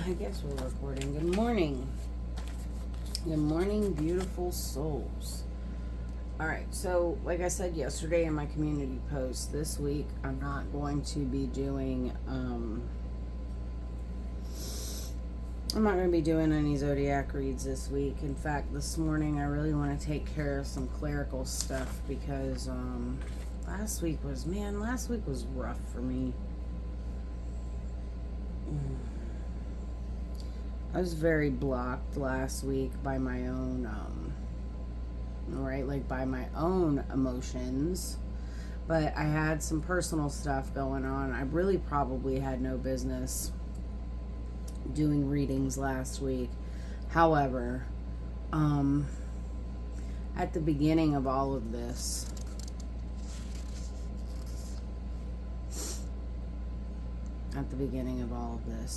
I guess we're recording. Good morning. Good morning, beautiful souls. Alright, so like I said yesterday in my community post, this week I'm not going to be doing, I'm not going to be doing any zodiac reads this week. In fact, this morning I really want to take care of some clerical stuff because, last week was rough for me. I was very blocked last week by my own, by my own emotions. But I had some personal stuff going on. I really probably had no business doing readings last week. However, at the beginning of all of this,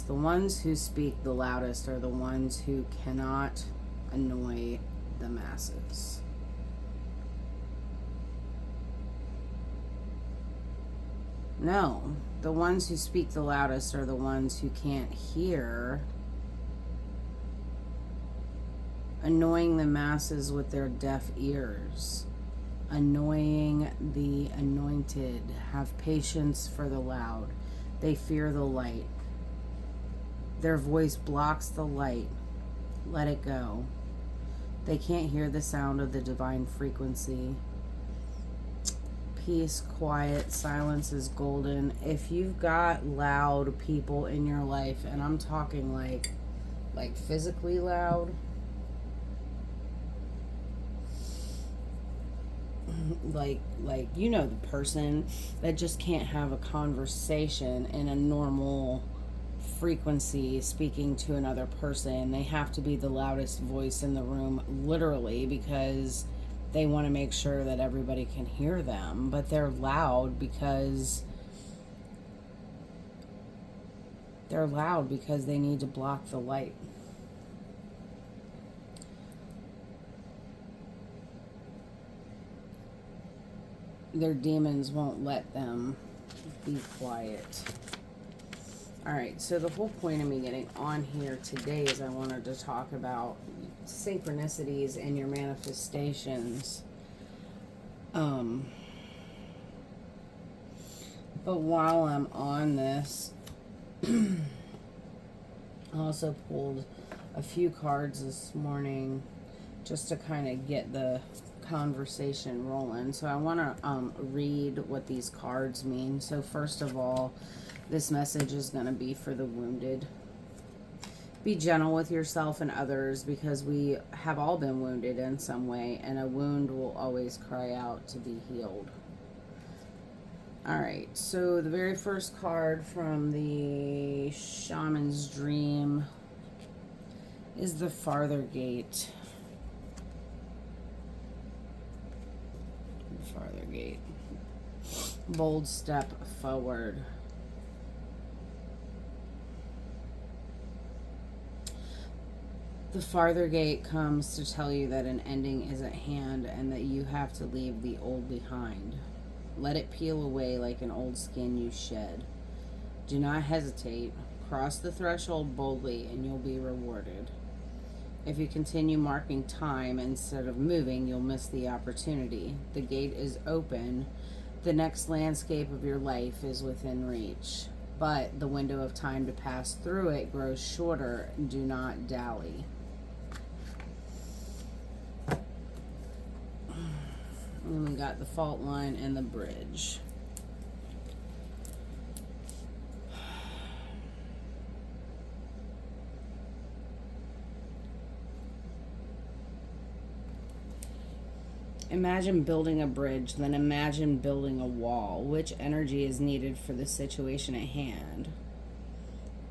the ones who speak the loudest are the ones who cannot annoy the masses. No, the ones who speak the loudest are the ones who can't hear, annoying the masses with their deaf ears, annoying the anointed. Have patience for the loud. They fear the light. Their voice blocks the light. Let it go. They can't hear the sound of the divine frequency. Peace, quiet, silence is golden. If you've got loud people in your life, and I'm talking like physically loud, like the person that just can't have a conversation in a normal frequency speaking to another person. They have to be the loudest voice in the room, literally, because they want to make sure that everybody can hear them. But they're loud because they need to block the light. Their demons won't let them be quiet. Alright, so the whole point of me getting on here today is I wanted to talk about synchronicities and your manifestations. But while I'm on this, I also pulled a few cards this morning just to kind of get the conversation rolling. So I want to read what these cards mean. So first of all, this message is going to be for the wounded. Be gentle with yourself and others because we have all been wounded in some way, and a wound will always cry out to be healed. Alright, so the very first card from the Shaman's Dream is the Farther Gate. Farther Gate. Bold step forward. The Farther Gate comes to tell you that an ending is at hand and that you have to leave the old behind. Let it peel away like an old skin you shed. Do not hesitate. Cross the threshold boldly and you'll be rewarded. If you continue marking time instead of moving, you'll miss the opportunity. The gate is open. The next landscape of your life is within reach. But the window of time to pass through it grows shorter. Do not dally. And then we got the fault line and the bridge. Imagine building a bridge, then imagine building a wall. Which energy is needed for the situation at hand?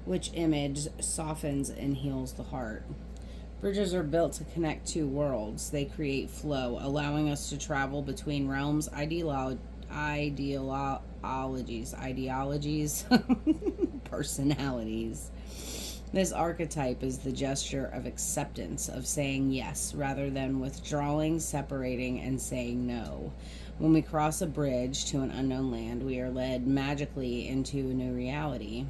Which image softens and heals the heart? Bridges are built to connect two worlds. They create flow, allowing us to travel between realms, ideologies, personalities. This archetype is the gesture of acceptance, of saying yes, rather than withdrawing, separating, and saying no. When we cross a bridge to an unknown land, we are led magically into a new reality.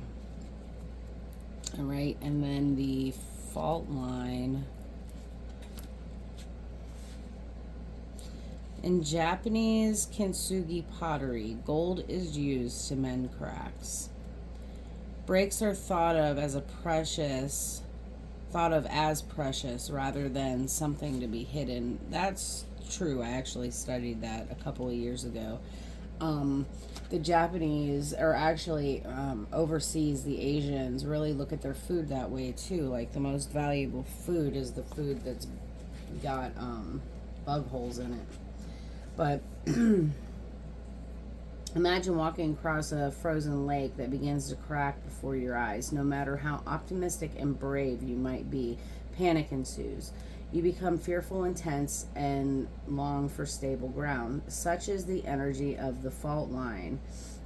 All right, and then the fault line. In Japanese kintsugi pottery, gold is used to mend cracks. Breaks are thought of as precious rather than something to be hidden. That's true. I actually studied that a couple of years ago. The Japanese, or actually overseas, the Asians really look at their food that way too. Like, the most valuable food is the food that's got bug holes in it. But imagine walking across a frozen lake that begins to crack before your eyes. No matter how optimistic and brave you might be, panic ensues. You become fearful and tense and long for stable ground. Such is the energy of the fault line.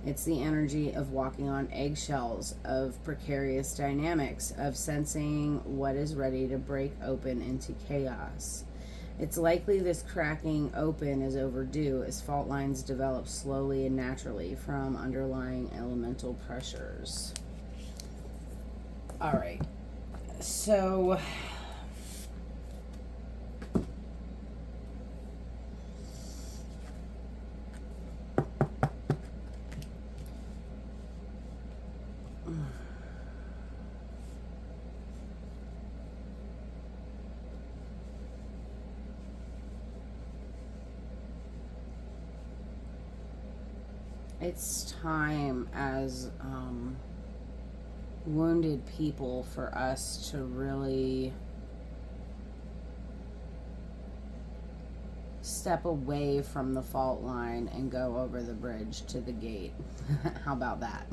It's the energy of walking on eggshells, of precarious dynamics, of sensing what is ready to break open into chaos. It's likely this cracking open is overdue as fault lines develop slowly and naturally from underlying elemental pressures. All right. So it's time as wounded people for us to really step away from the fault line and go over the bridge to the gate. How about that?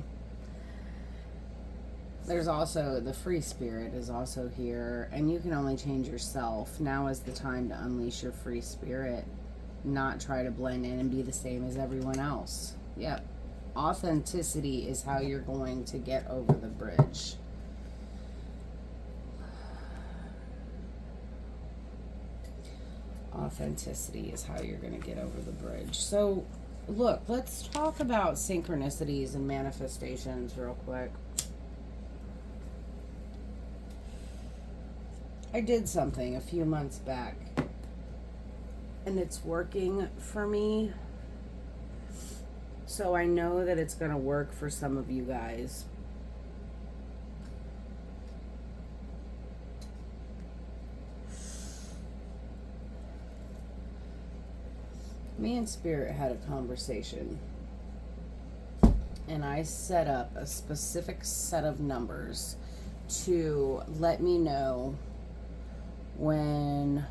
There's also the free spirit is also here, and you can only change yourself. Now is the time to unleash your free spirit, not try to blend in and be the same as everyone else. Yep. Authenticity is how you're going to get over the bridge. Authenticity is how you're going to get over the bridge. So, look, let's talk about synchronicities and manifestations real quick. I did something a few months back, and it's working for me. So I know that it's going to work for some of you guys. Me and Spirit had a conversation, and I set up a specific set of numbers to let me know when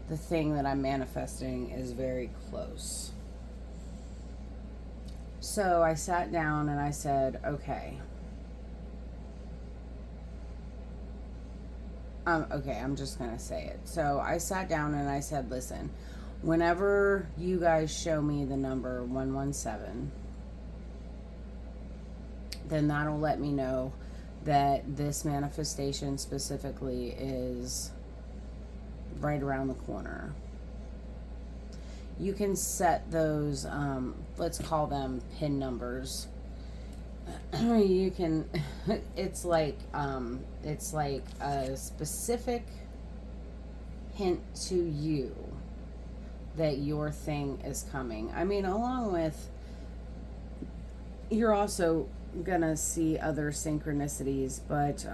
the thing that I'm manifesting is very close. So I sat down and I said, okay. I'm just going to say it. So I sat down and I said, listen, whenever you guys show me the number 117, then that'll let me know that this manifestation specifically is right around the corner. You can set those, let's call them pin numbers. You can, it's like a specific hint to you that your thing is coming. I mean, along with, you're also gonna see other synchronicities, but,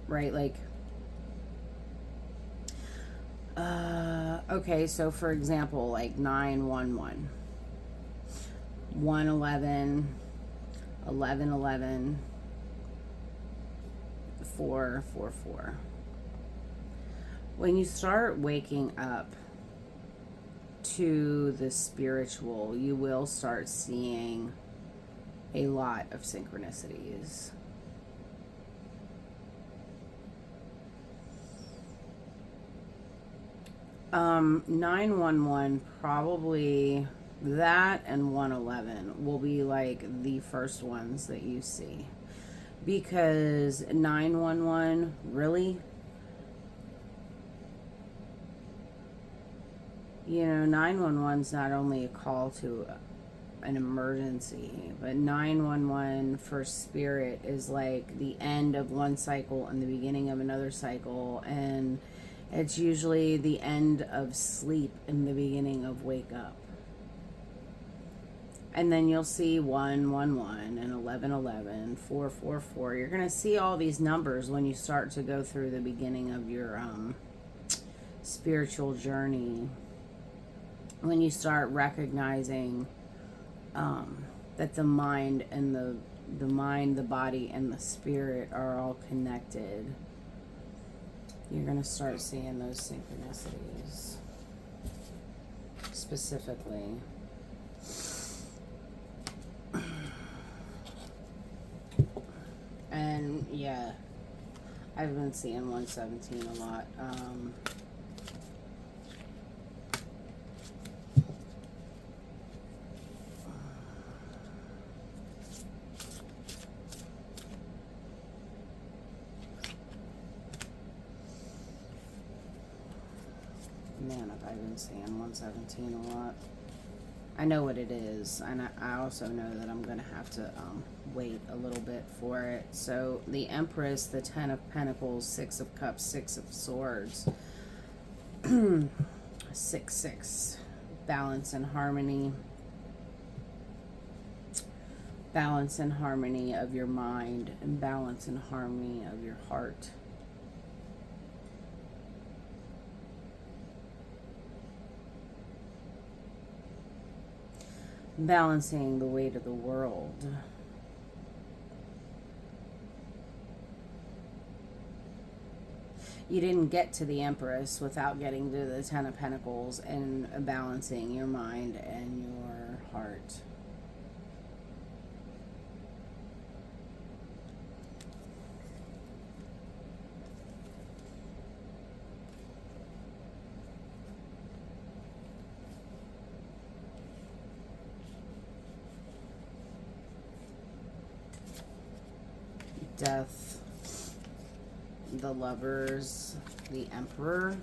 right, like, okay, so for example, like 911, 111, 1111, 444. When you start waking up to the spiritual, you will start seeing a lot of synchronicities. Um, 911, probably that, and 111 will be like the first ones that you see, because 911, really, you know, 911's not only a call to an emergency. But 911 for spirit is like the end of one cycle and the beginning of another cycle, and it's usually the end of sleep and the beginning of wake up. And then you'll see 111 and 1111, 444. You're going to see all these numbers when you start to go through the beginning of your spiritual journey. When you start recognizing that the mind and the mind, the body, and the spirit are all connected, you're going to start seeing those synchronicities specifically. And yeah, I've been seeing 117 a lot. Man, I've been seeing 117 a lot. I know what it is, and I also know that I'm going to have to wait a little bit for it. So the Empress, the 10 of Pentacles, 6 of Cups, 6 of Swords, 6-6, balance and harmony. Balance and harmony of your mind, and balance and harmony of your heart. Balancing the weight of the world. You didn't get to the Empress without getting to the 10 of Pentacles and balancing your mind and your heart. Death, the Lovers, the Emperor.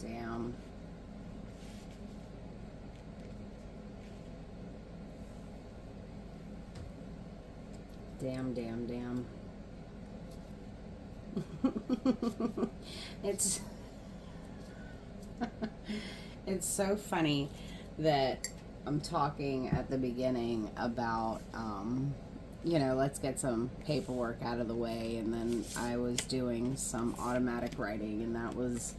Damn. Damn. It's it's so funny that I'm talking at the beginning about you know, let's get some paperwork out of the way, and then I was doing some automatic writing, and that was,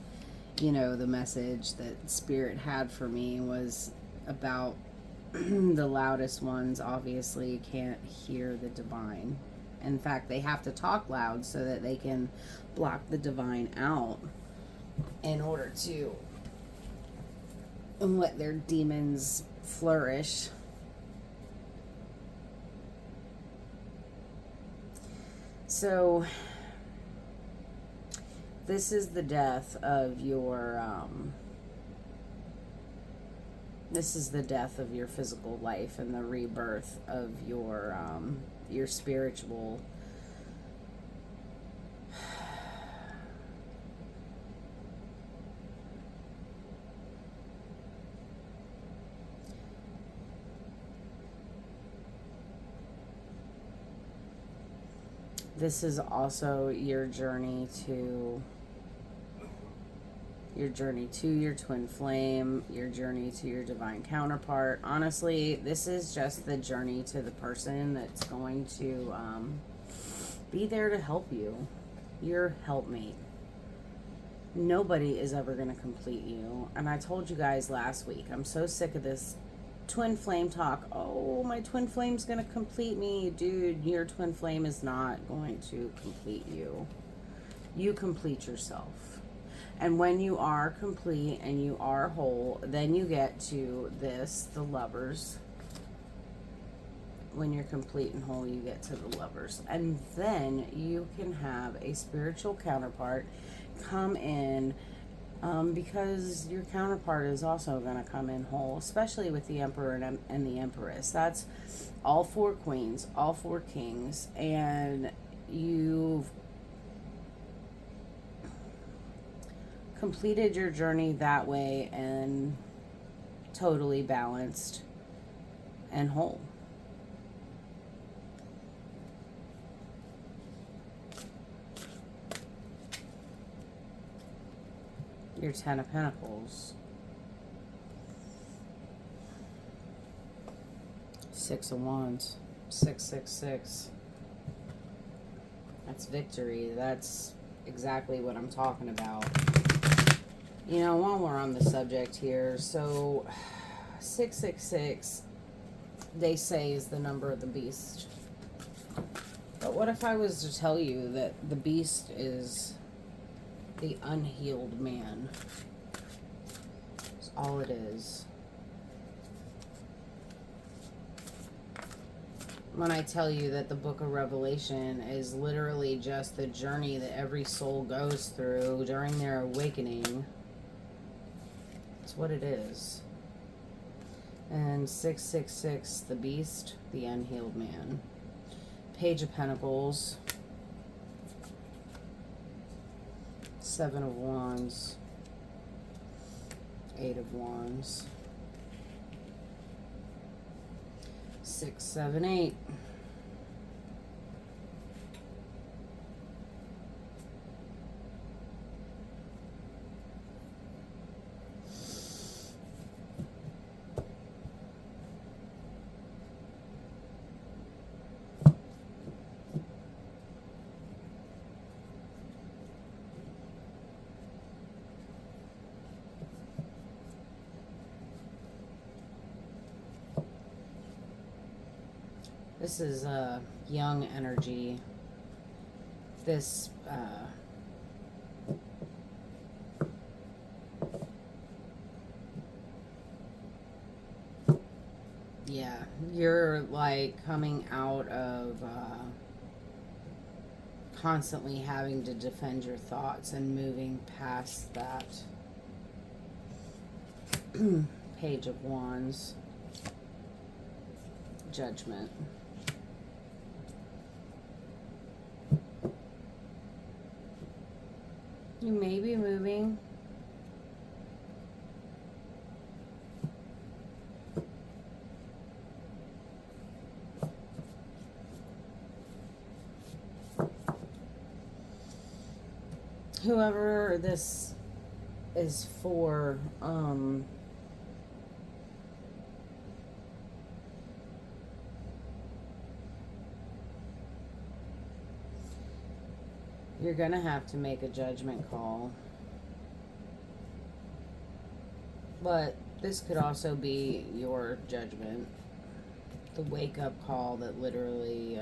you know, the message that Spirit had for me was about the loudest ones obviously can't hear the divine. In fact, they have to talk loud so that they can block the divine out in order to let their demons flourish. So this is the death of your physical life and the rebirth of your spiritual this is also your journey to your twin flame, your journey to your divine counterpart. Honestly, this is just the journey to the person that's going to be there to help you. Your helpmate. Nobody is ever going to complete you. And I told you guys last week, I'm so sick of this twin flame talk. Oh, my twin flame's going to complete me. Dude, your twin flame is not going to complete you. You complete yourself. And when you are complete and you are whole, then you get to this, the Lovers. When you're complete and whole, you get to the Lovers. And then you can have a spiritual counterpart come in, because your counterpart is also going to come in whole, especially with the Emperor and the Empress. That's all 4 queens, all 4 kings, and you've completed your journey that way and totally balanced and whole. Your Ten of Pentacles. Six of Wands. 666. That's victory. That's exactly what I'm talking about. You know, while we're on the subject here, so 666, they say, is the number of the beast. But what if I was to tell you that the beast is the unhealed man? That's all it is. When I tell you that the book of Revelation is literally just the journey that every soul goes through during their awakening, that's what it is. And 666, the beast, the unhealed man. Page of Pentacles. Seven of Wands. Eight of Wands. 6, 7, 8. This is young energy. This yeah, you're like coming out of constantly having to defend your thoughts and moving past that. Page of Wands. Judgment. You may be moving. Whoever this is for, you're going to have to make a judgment call. But this could also be your judgment. The wake-up call that literally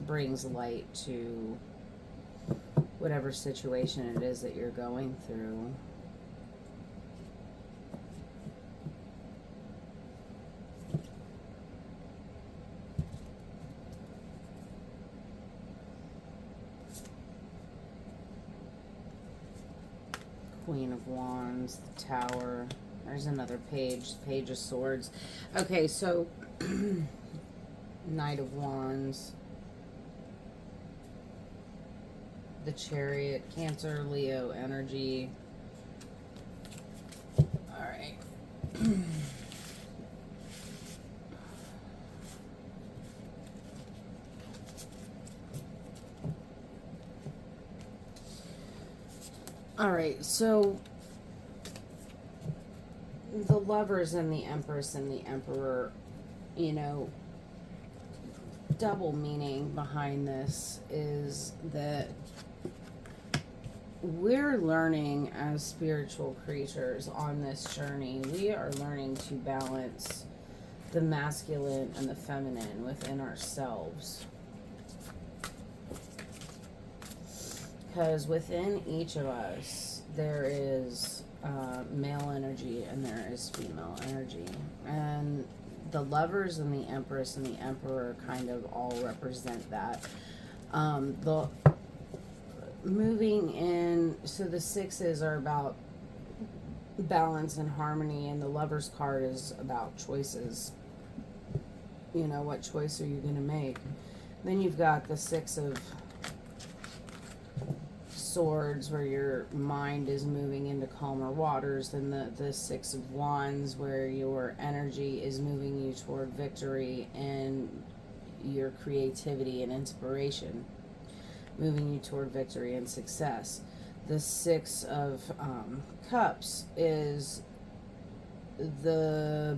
brings light to whatever situation it is that you're going through. Queen of Wands, the Tower. There's another page, Page of Swords. Okay, so Knight of Wands, the Chariot, Cancer, Leo energy. All right. All right, so the Lovers and the Empress and the Emperor, you know, double meaning behind this is that we're learning as spiritual creatures on this journey. We are learning to balance the masculine and the feminine within ourselves. Because within each of us, there is male energy and there is female energy. And the Lovers and the Empress and the Emperor kind of all represent that. The moving in, so the sixes are about balance and harmony, and the Lover's card is about choices. You know, what choice are you going to make? Then you've got the Six of Swords, where your mind is moving into calmer waters, then the Six of Wands, where your energy is moving you toward victory and your creativity and inspiration, moving you toward victory and success. The Six of Cups is the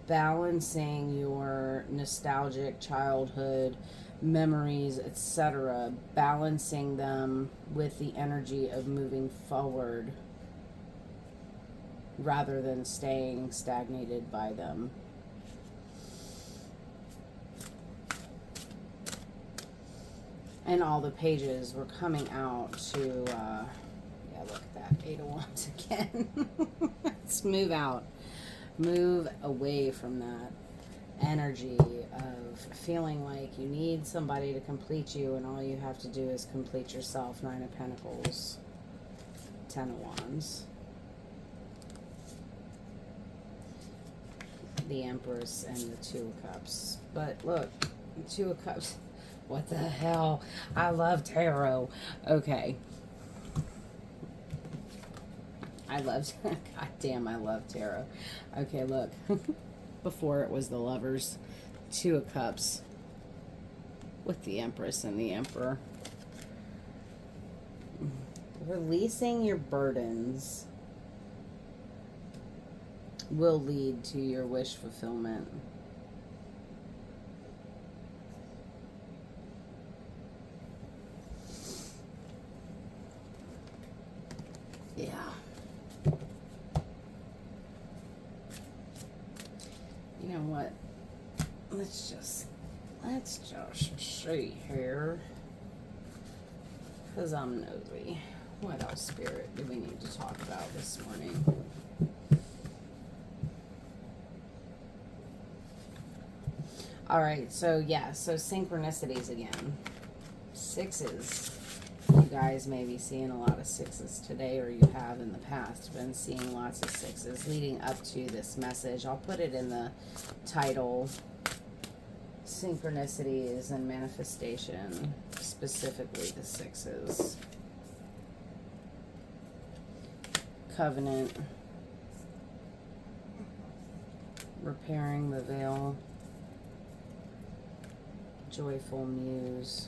balancing your nostalgic childhood memories, etc., balancing them with the energy of moving forward rather than staying stagnated by them. And all the pages were coming out to, yeah, look at that, 8 of Wands again. Let's move out. Move away from that energy of feeling like you need somebody to complete you, and all you have to do is complete yourself. 9 of Pentacles, 10 of Wands, the Empress, and the 2 of Cups. But look, 2 of Cups, what the hell? I love tarot. Okay. I love, god damn, I love tarot. Okay, look. Before it was the Lovers, 2 of Cups with the Empress and the Emperor. Releasing your burdens will lead to your wish fulfillment. Yeah. You know what? Let's just see here. Because I'm nosy. What else, Spirit, do we need to talk about this morning? Alright, so yeah, so synchronicities again. 6s. You guys may be seeing a lot of 6s today, or you have in the past been seeing lots of 6s leading up to this message. I'll put it in the title. Synchronicities and manifestation, specifically the 6s. Covenant. Repairing the veil. Joyful muse.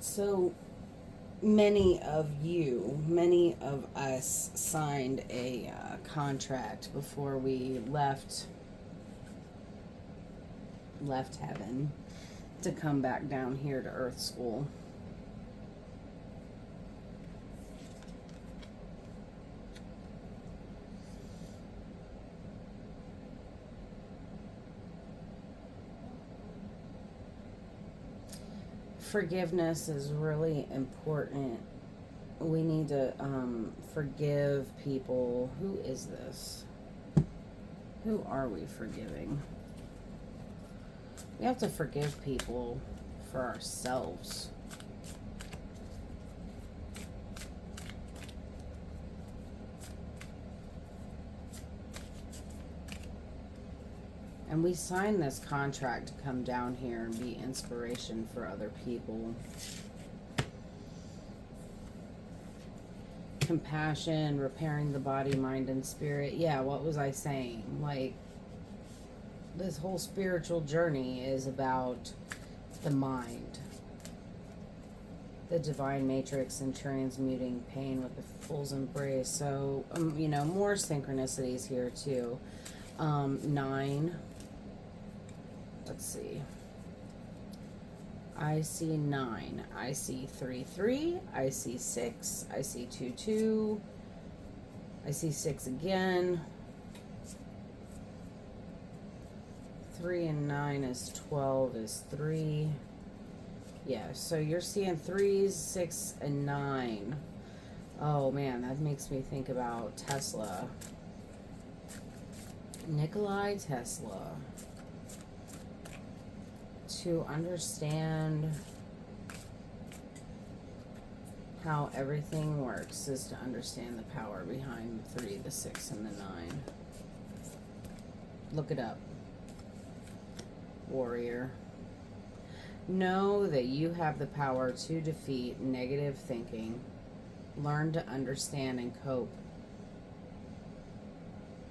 So many of us signed a contract before we left heaven to come back down here to Earth School. Forgiveness is really important. We need to forgive people. Who is this? Who are we forgiving? We have to forgive people for ourselves. And we signed this contract to come down here and be inspiration for other people. Compassion, repairing the body, mind, and spirit. Yeah, what was I saying? Like, this whole spiritual journey is about the mind. The divine matrix and transmuting pain with the fool's embrace. So, you know, more synchronicities here too. 9. Let's see. I see 9. I see 3, 3. I see 6. I see 2, 2. I see 6 again. 3 and 9 is 12 is 3. Yeah, so you're seeing 3s, 6, and 9. Oh man, that makes me think about Tesla. Nikola Tesla. To understand how everything works is to understand the power behind the 3, the 6, and the 9. Look it up. Warrior. Know that you have the power to defeat negative thinking. Learn to understand and cope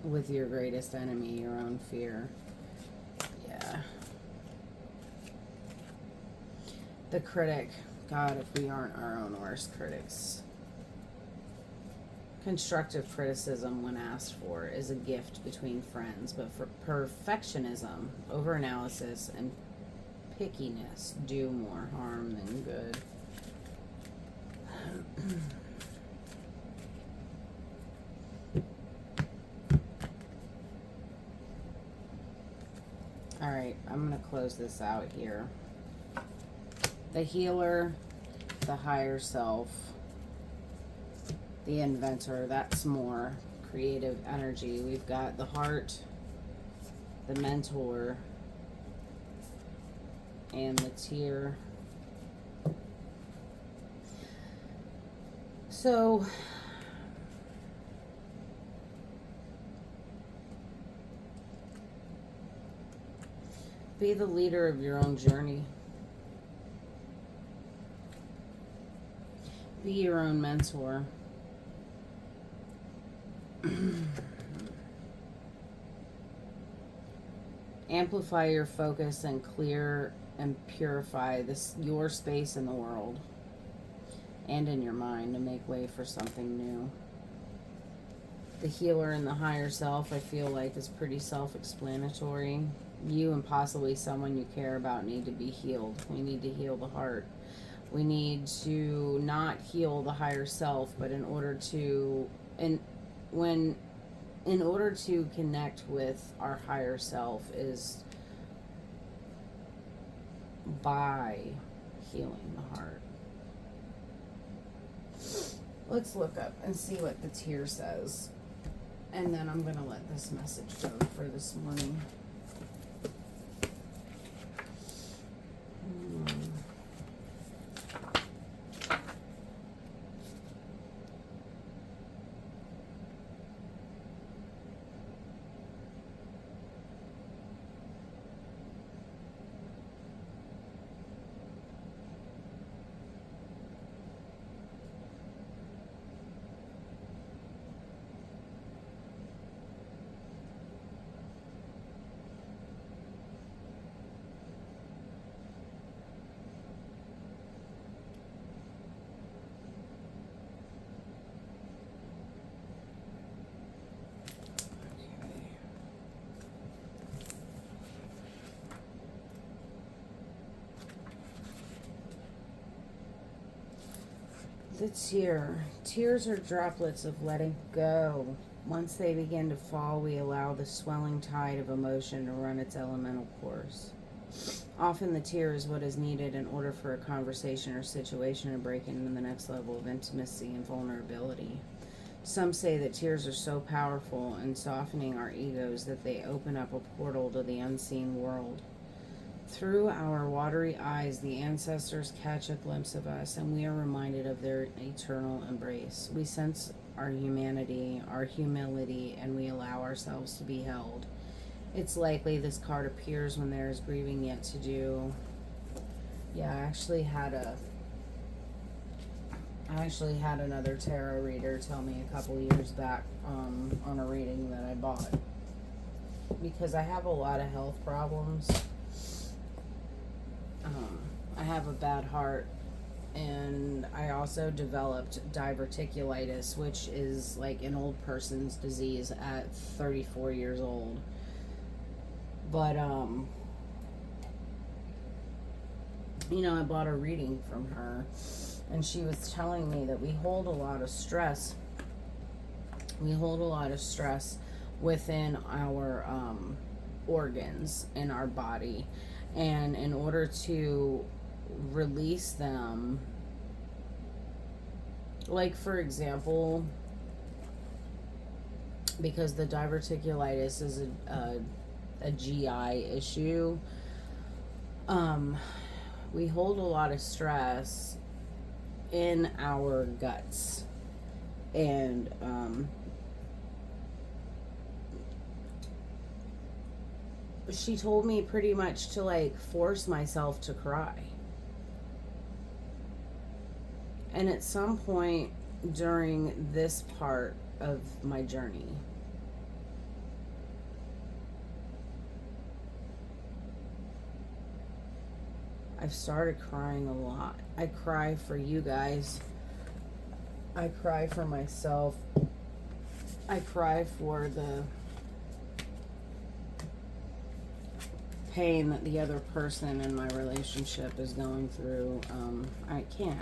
with your greatest enemy, your own fear. Yeah. The critic. God, if we aren't our own worst critics. Constructive criticism, when asked for, is a gift between friends, but for perfectionism, overanalysis, and pickiness do more harm than good. All right, I'm going to close this out here. The healer, the higher self, the inventor, that's more creative energy. We've got the heart, the mentor, and the tear. So be the leader of your own journey. Be your own mentor. Amplify your focus and clear and purify your space in the world and in your mind to make way for something new. The healer and the higher self, I feel like, is pretty self-explanatory. You and possibly someone you care about need to be healed. We need to heal the heart. We need to not heal the higher self, but in order to connect with our higher self is by healing the heart. Let's look up and see what the tear says. And then I'm going to let this message go for this morning. The tear. Tears are droplets of letting go. Once they begin to fall, we allow the swelling tide of emotion to run its elemental course. Often the tear is what is needed in order for a conversation or situation to break into the next level of intimacy and vulnerability. Some say that tears are so powerful in softening our egos that they open up a portal to the unseen world. Through our watery eyes, the ancestors catch a glimpse of us, and we are reminded of their eternal embrace. We sense our humanity, our humility, and we allow ourselves to be held. It's likely this card appears when there is grieving yet to do. Yeah, I actually had another tarot reader tell me a couple years back on a reading that I bought, because I have a lot of health problems. I have a bad heart, and I also developed diverticulitis, which is like an old person's disease at 34 years old. But, I bought a reading from her, and she was telling me that we hold a lot of stress. We hold a lot of stress within our organs in our body. And in order to release them. Like, for example, because the diverticulitis is a GI issue, we hold a lot of stress in our guts. And she told me pretty much to like force myself to cry. And at some point during this part of my journey, I've started crying a lot. I cry for you guys. I cry for myself. I cry for the pain that the other person in my relationship is going through. I can't.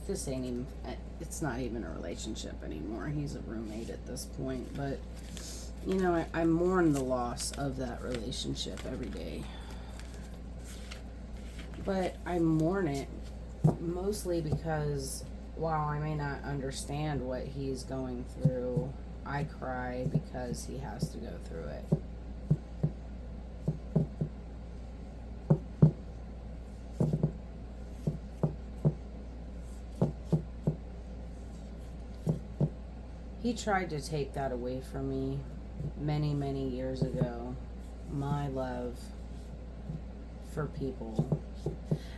This ain't even, it's not even a relationship anymore. He's a roommate at this point. But, you know, I mourn the loss of that relationship every day. But I mourn it mostly because while I may not understand what he's going through, I cry because he has to go through it. He tried to take that away from me many, many years ago. My love for people.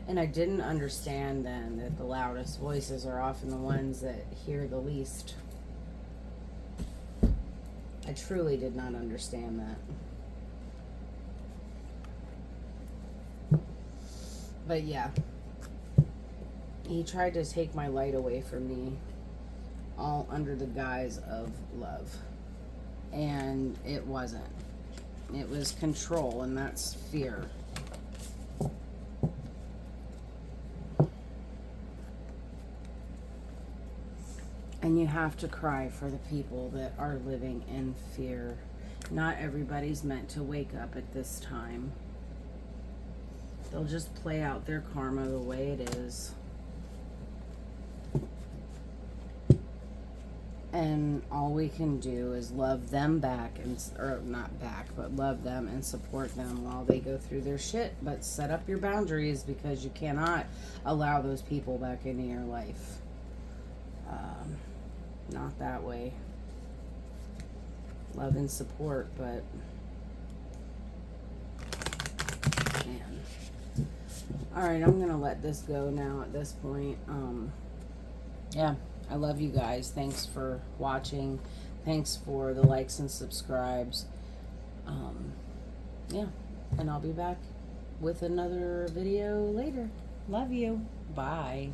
And I didn't understand then that the loudest voices are often the ones that hear the least. I truly did not understand that. But yeah, he tried to take my light away from me, all under the guise of love. And it wasn't. It was control, and that's fear. And you have to cry for the people that are living in fear. Not everybody's meant to wake up at this time. They'll just play out their karma the way it is. And all we can do is love them back, or not back, but love them and support them while they go through their shit. But set up your boundaries, because you cannot allow those people back into your life. Not that way. Love and support, but man. Alright, I'm gonna let this go now at this point. Yeah, I love you guys. Thanks for watching. Thanks for the likes and subscribes. Yeah, and I'll be back with another video later. Love you. Bye.